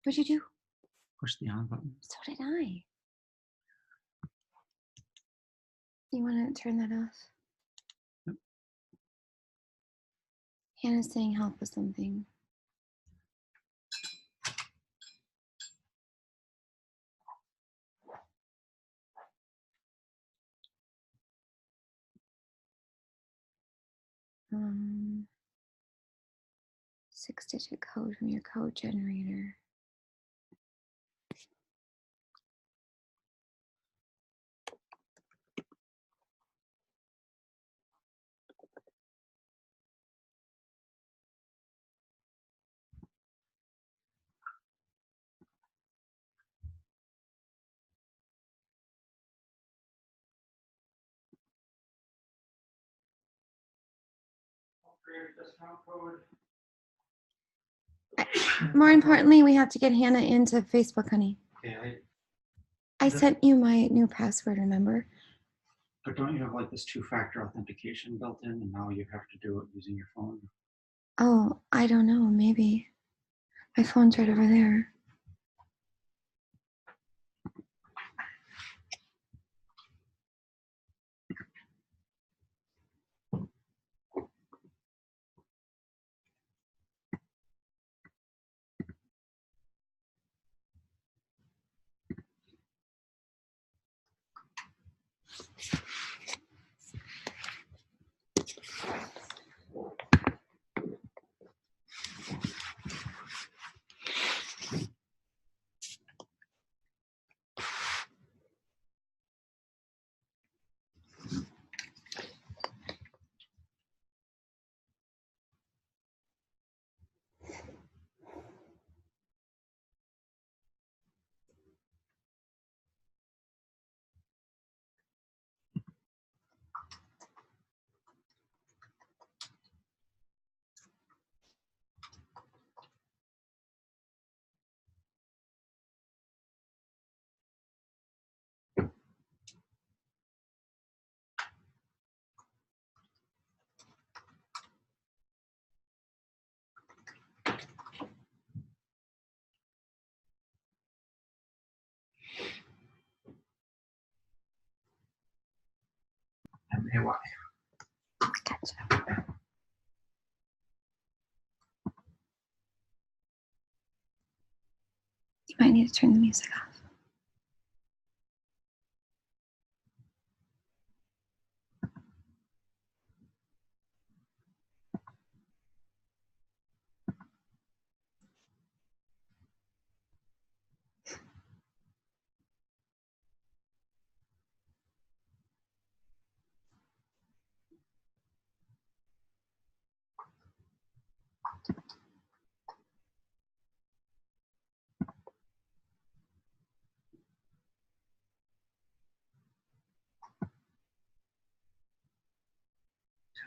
What'd you do? Push the on button. So did I. You want to turn that off? Yep. Hannah's saying help with something. Six-digit code from your code generator. More importantly, we have to get Hannah into Facebook, honey. Okay, I sent you my new password, remember? but don't you have like this two-factor authentication built in, and now you have to do it using your phone? Oh, I don't know, maybe. My phone's right over there. MAY. Gotcha. You might need to turn the music off.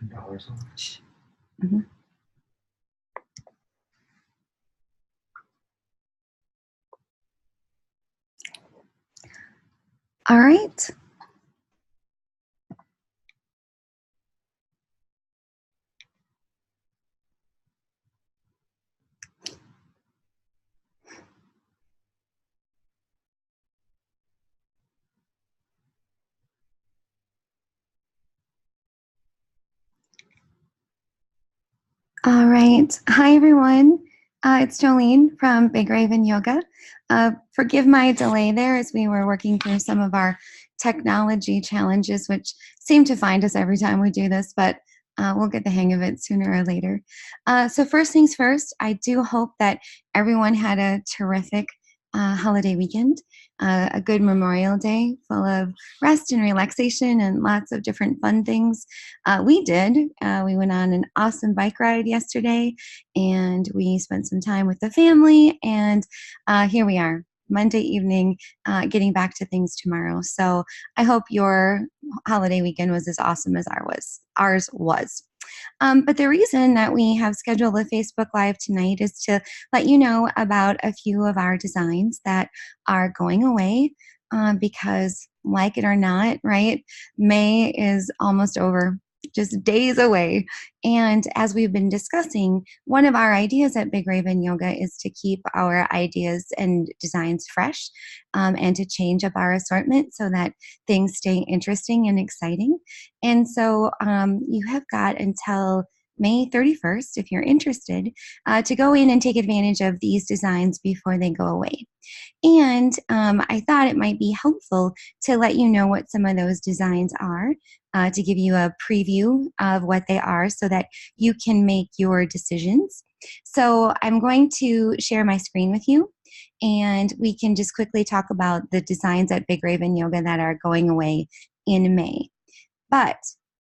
$10 off. Mm-hmm. All right. All right. Hi, everyone. It's Joleen from Big Raven Yoga. Forgive my delay there as we were working through some of our technology challenges, which seem to find us every time we do this, but we'll get the hang of it sooner or later. So first things first, I do hope that everyone had a terrific holiday weekend, a good Memorial Day full of rest and relaxation and lots of different fun things. We did. We went on an awesome bike ride yesterday, and we spent some time with the family, and here we are, Monday evening, getting back to things tomorrow. So I hope your holiday weekend was as awesome as ours was. But the reason that we have scheduled a Facebook Live tonight is to let you know about a few of our designs that are going away because, like it or not, right, May is almost over. just days away. And as we've been discussing, one of our ideas at Big Raven Yoga is to keep our ideas and designs fresh, and to change up our assortment so that things stay interesting and exciting. And so you have got until May 31st, if you're interested, to go in and take advantage of these designs before they go away. And I thought it might be helpful to let you know what some of those designs are, to give you a preview of what they are so that you can make your decisions. So I'm going to share my screen with you, and we can just quickly talk about the designs at Big Raven Yoga that are going away in May. But,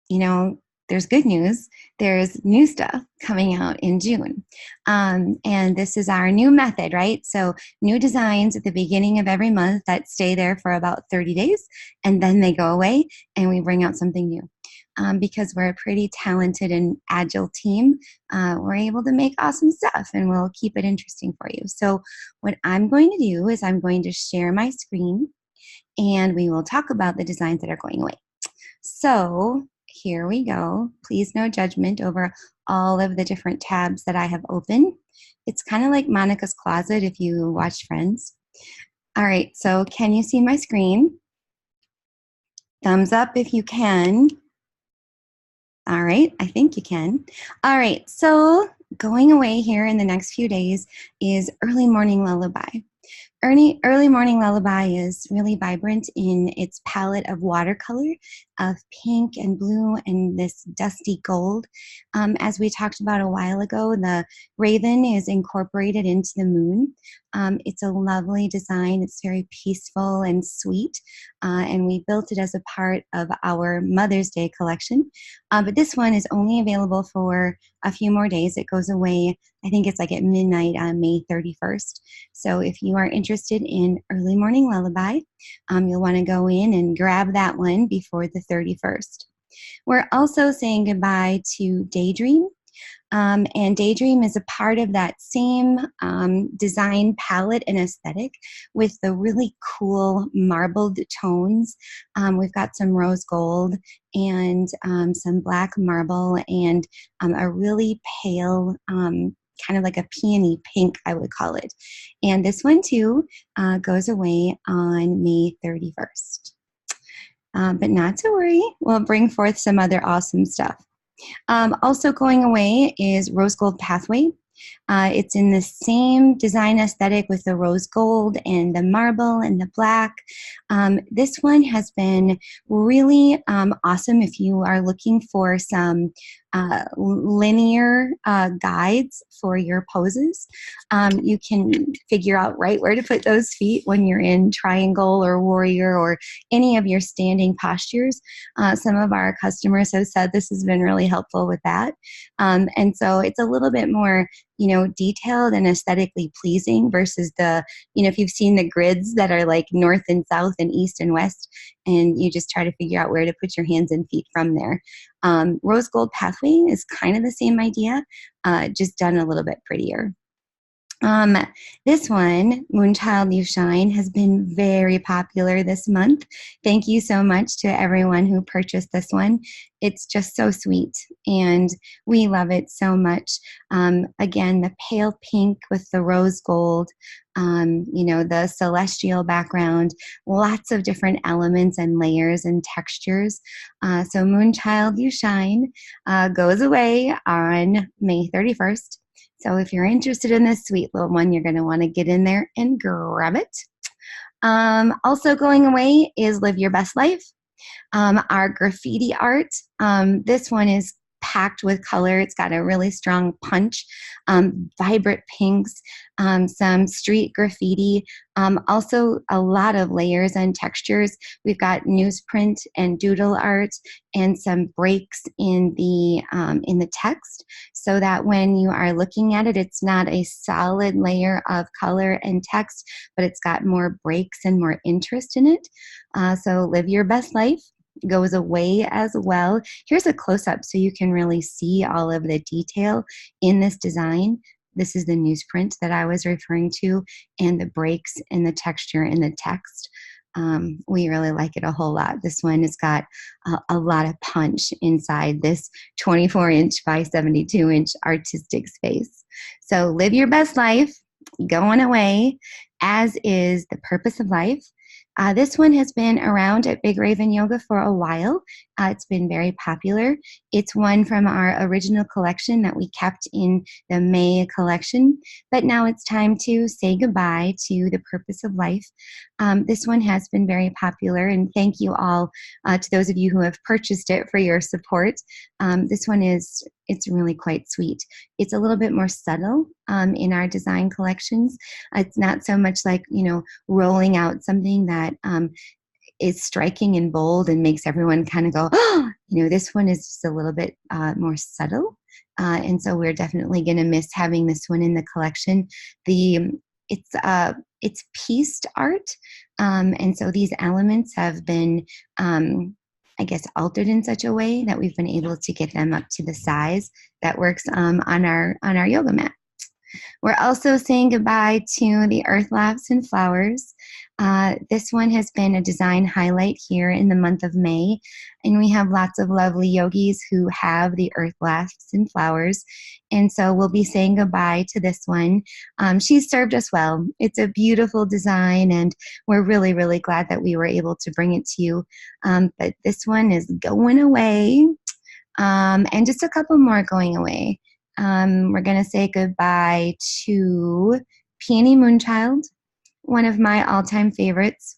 you know, there's good news. There's new stuff coming out in June. And this is our new method, right? So new designs at the beginning of every month that stay there for about 30 days, and then they go away and we bring out something new. Because we're a pretty talented and agile team, we're able to make awesome stuff, and we'll keep it interesting for you. So what I'm going to do is I'm going to share my screen, and we will talk about the designs that are going away. So here we go. Please no judgment over all of the different tabs that I have open. It's kind of like Monica's Closet if you watch Friends. All right, so can you see my screen? Thumbs up if you can. All right, I think you can. All right, so going away here in the next few days is Early Morning Lullaby. Early Morning Lullaby is really vibrant in its palette of watercolor, of pink and blue and this dusty gold. As we talked about a while ago, the raven is incorporated into the moon. It's a lovely design. It's very peaceful and sweet, and we built it as a part of our Mother's Day collection. But this one is only available for a few more days. It goes away, I think it's like at midnight on May 31st. So if you are interested in Early Morning Lullaby, you'll want to go in and grab that one before the 31st. We're also saying goodbye to Daydream. And Daydream is a part of that same design palette and aesthetic with the really cool marbled tones. We've got some rose gold and some black marble and a really pale, kind of like a peony pink, I would call it. And this one too goes away on May 31st. But not to worry, we'll bring forth some other awesome stuff. Also going away is Rose Gold Pathway. It's in the same design aesthetic with the rose gold and the marble and the black. This one has been really awesome if you are looking for some linear guides for your poses. You can figure out right where to put those feet when you're in triangle or warrior or any of your standing postures. Some of our customers have said this has been really helpful with that. And so it's a little bit more, detailed and aesthetically pleasing versus the, if you've seen the grids that are like north and south and east and west, and you just try to figure out where to put your hands and feet from there. Rose Gold Pathway is kind of the same idea, just done a little bit prettier. This one, Moonchild You Shine, has been very popular this month. Thank you so much to everyone who purchased this one. It's just so sweet, and we love it so much. Again, the pale pink with the rose gold, the celestial background, lots of different elements and layers and textures. So Moonchild You Shine goes away on May 31st. So if you're interested in this sweet little one, you're going to want to get in there and grab it. Also going away is Live Your Best Life. Our graffiti art. This one is packed with color. It's got a really strong punch, vibrant pinks, some street graffiti, also a lot of layers and textures. We've got newsprint and doodle art and some breaks in the text so that when you are looking at it, it's not a solid layer of color and text, but it's got more breaks and more interest in it. So Live Your Best Life goes away as well. Here's a close-up so you can really see all of the detail in this design. This is the newsprint that I was referring to, and the breaks in the texture in the text. We really like it a whole lot. This one has got a lot of punch inside this 24-inch by 72-inch artistic space. So live your best life, going away, as is the purpose of life. This one has been around at Big Raven Yoga for a while. It's been very popular. It's one from our original collection that we kept in the May collection, but now it's time to say goodbye to the purpose of life. This one has been very popular, and thank you all to those of you who have purchased it for your support. This one it's really quite sweet. It's a little bit more subtle in our design collections. It's not so much like, rolling out something that is striking and bold and makes everyone kind of go, oh, this one is just a little bit more subtle. And so we're definitely going to miss having this one in the collection. It's pieced art. And so these elements have been, altered in such a way that we've been able to get them up to the size that works on our yoga mat. We're also saying goodbye to the Earth Laughs and Flowers. This one has been a design highlight here in the month of May, and we have lots of lovely yogis who have the Earth Laughs and Flowers, and so we'll be saying goodbye to this one. She's served us well. It's a beautiful design, and we're really, really glad that we were able to bring it to you, but this one is going away, and just a couple more going away. We're going to say goodbye to Peony Moonchild, one of my all-time favorites.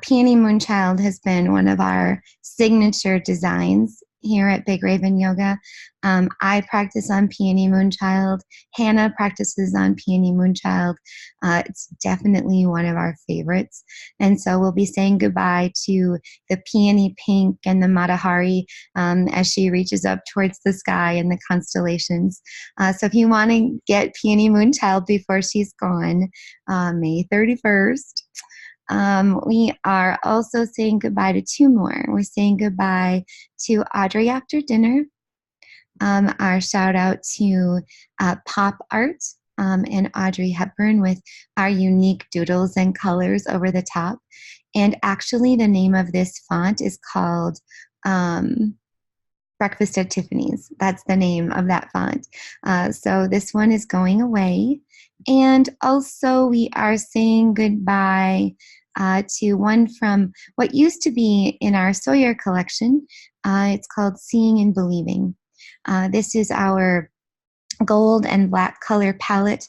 Peony Moonchild has been one of our signature designs here at Big Raven Yoga. I practice on Peony Moonchild. Hannah practices on Peony Moonchild. It's definitely one of our favorites. And so we'll be saying goodbye to the Peony Pink and the Matahari as she reaches up towards the sky and the constellations. So if you want to get Peony Moonchild before she's gone, May 31st, we are also saying goodbye to two more. We're saying goodbye to Audrey After Dinner. Our shout out to Pop Art and Audrey Hepburn with our unique doodles and colors over the top. And actually the name of this font is called Breakfast at Tiffany's. That's the name of that font. So this one is going away. And also we are saying goodbye to one from what used to be in our Sawyer collection. It's called Seeing and Believing. This is our gold and black color palette,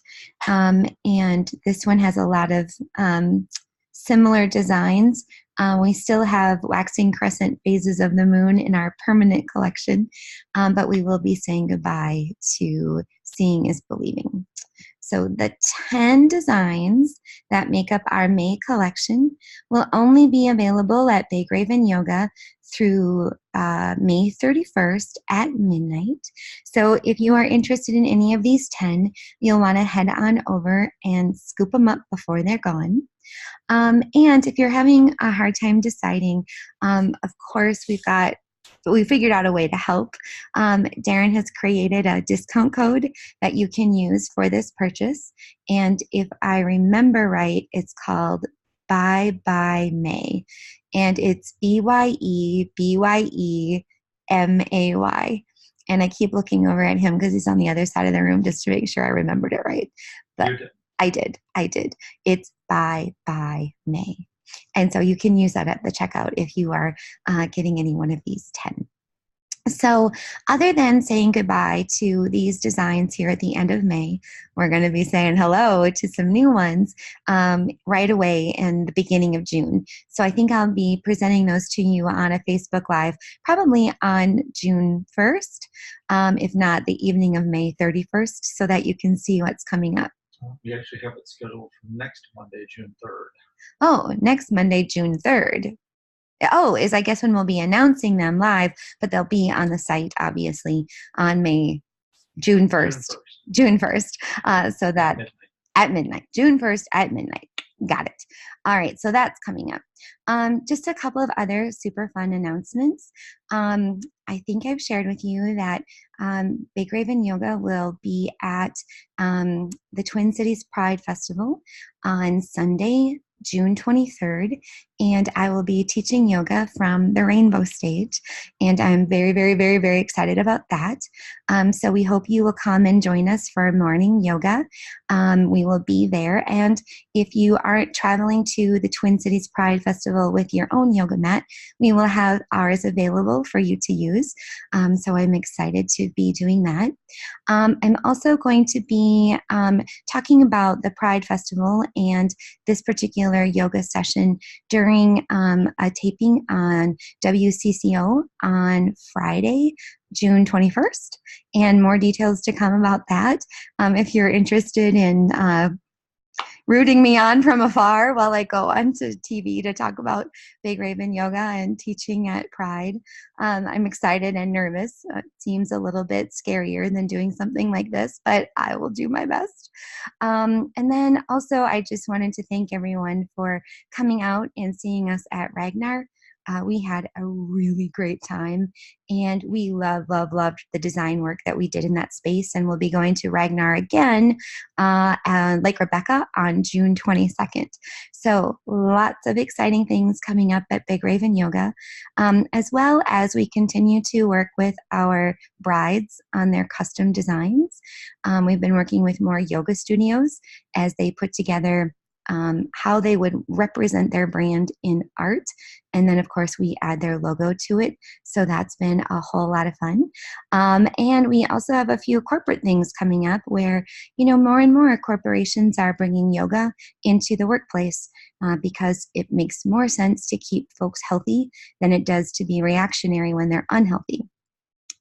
and this one has a lot of similar designs. We still have waxing crescent phases of the moon in our permanent collection, but we will be saying goodbye to Seeing is Believing. So the 10 designs that make up our May collection will only be available at Big Raven Yoga through May 31st at midnight. So if you are interested in any of these 10, you'll want to head on over and scoop them up before they're gone. And if you're having a hard time deciding, of course, we figured out a way to help. Darren has created a discount code that you can use for this purchase. And if I remember right, it's called Bye Bye May. And it's BYEBYEMAY. And I keep looking over at him because he's on the other side of the room just to make sure I remembered it right. But I did. It's Bye Bye May. And so you can use that at the checkout if you are getting any one of these 10. So other than saying goodbye to these designs here at the end of May, we're going to be saying hello to some new ones right away in the beginning of June. So I think I'll be presenting those to you on a Facebook Live probably on June 1st, if not the evening of May 31st, so that you can see what's coming up. We actually have it scheduled for next Monday, June 3rd. Oh, next Monday, June 3rd. Oh, is I guess when we'll be announcing them live, but they'll be on the site, obviously, on June 1st. June 1st. So that at midnight. June 1st at midnight. Got it. All right, so that's coming up. Just a couple of other super fun announcements. I think I've shared with you that Big Raven Yoga will be at the Twin Cities Pride Festival on Sunday, June 23rd, and I will be teaching yoga from the rainbow stage, and I'm very, very, very, very excited about that. So we hope you will come and join us for morning yoga. We will be there, and if you aren't traveling to the Twin Cities Pride Festival with your own yoga mat, we will have ours available for you to use. So I'm excited to be doing that. I'm also going to be talking about the Pride Festival and this particular yoga session during a taping on WCCO on Friday, June 21st, and more details to come about that. If you're interested in rooting me on from afar while I go onto TV to talk about Big Raven Yoga and teaching at Pride. I'm excited and nervous. It seems a little bit scarier than doing something like this, but I will do my best. And then also, I just wanted to thank everyone for coming out and seeing us at Ragnar. We had a really great time, and we loved the design work that we did in that space. And we'll be going to Ragnar again, Lake Rebecca, on June 22nd. So lots of exciting things coming up at Big Raven Yoga, as well as we continue to work with our brides on their custom designs. We've been working with more yoga studios as they put together how they would represent their brand in art. And then, of course, we add their logo to it. So that's been a whole lot of fun. And we also have a few corporate things coming up where, more and more corporations are bringing yoga into the workplace because it makes more sense to keep folks healthy than it does to be reactionary when they're unhealthy.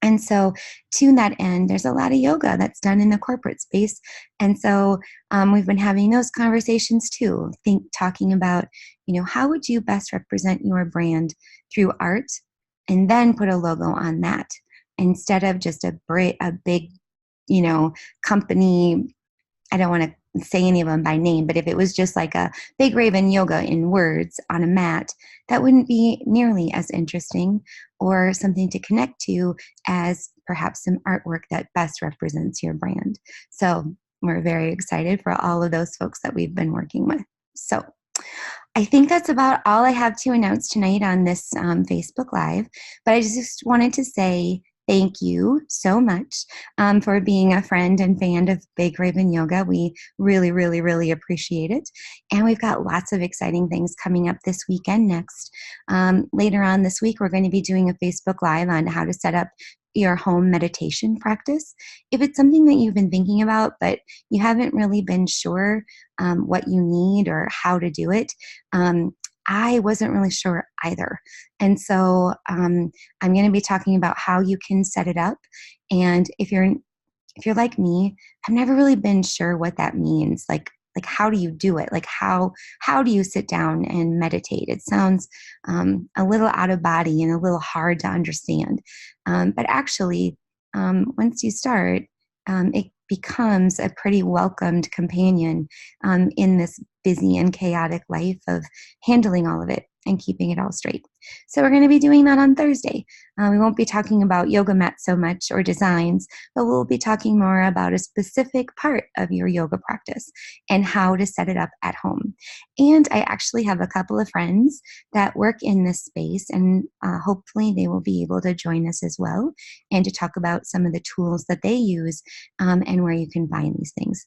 And so to that end, there's a lot of yoga that's done in the corporate space. And so we've been having those conversations too, talking about, how would you best represent your brand through art and then put a logo on that instead of just a big, company. I don't want to say any of them by name, but if it was just like a Big Raven Yoga in words on a mat, that wouldn't be nearly as interesting or something to connect to as perhaps some artwork that best represents your brand. So we're very excited for all of those folks that we've been working with. So I think that's about all I have to announce tonight on this Facebook Live, but I just wanted to say thank you so much for being a friend and fan of Big Raven Yoga. We really, really, really appreciate it. And we've got lots of exciting things coming up this weekend next. Later on this week, we're going to be doing a Facebook Live on how to set up your home meditation practice. If it's something that you've been thinking about, but you haven't really been sure what you need or how to do it, I wasn't really sure either. And so I'm going to be talking about how you can set it up. And if you're like me, I've never really been sure what that means. Like how do you do it? Like how do you sit down and meditate? It sounds a little out of body and a little hard to understand. But actually, once you start, it becomes a pretty welcomed companion in this busy and chaotic life of handling all of it and keeping it all straight. So we're going to be doing that on Thursday. We won't be talking about yoga mats so much or designs, but we'll be talking more about a specific part of your yoga practice and how to set it up at home. And I actually have a couple of friends that work in this space, and hopefully they will be able to join us as well and to talk about some of the tools that they use and where you can find these things.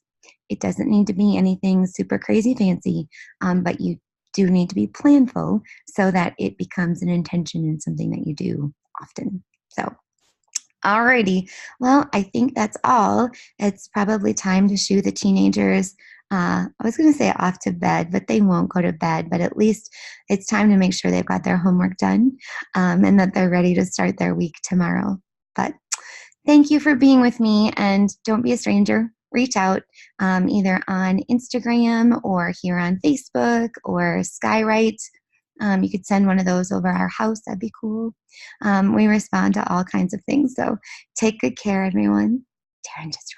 It doesn't need to be anything super crazy fancy, but you do need to be planful so that it becomes an intention and something that you do often. So, alrighty. Well, I think that's all. It's probably time to shoo the teenagers. I was going to say off to bed, but they won't go to bed. But at least it's time to make sure they've got their homework done and that they're ready to start their week tomorrow. But thank you for being with me, and don't be a stranger. Reach out either on Instagram or here on Facebook or Skywrite. You could send one of those over our house. That'd be cool. We respond to all kinds of things. So take good care, everyone. Taryn just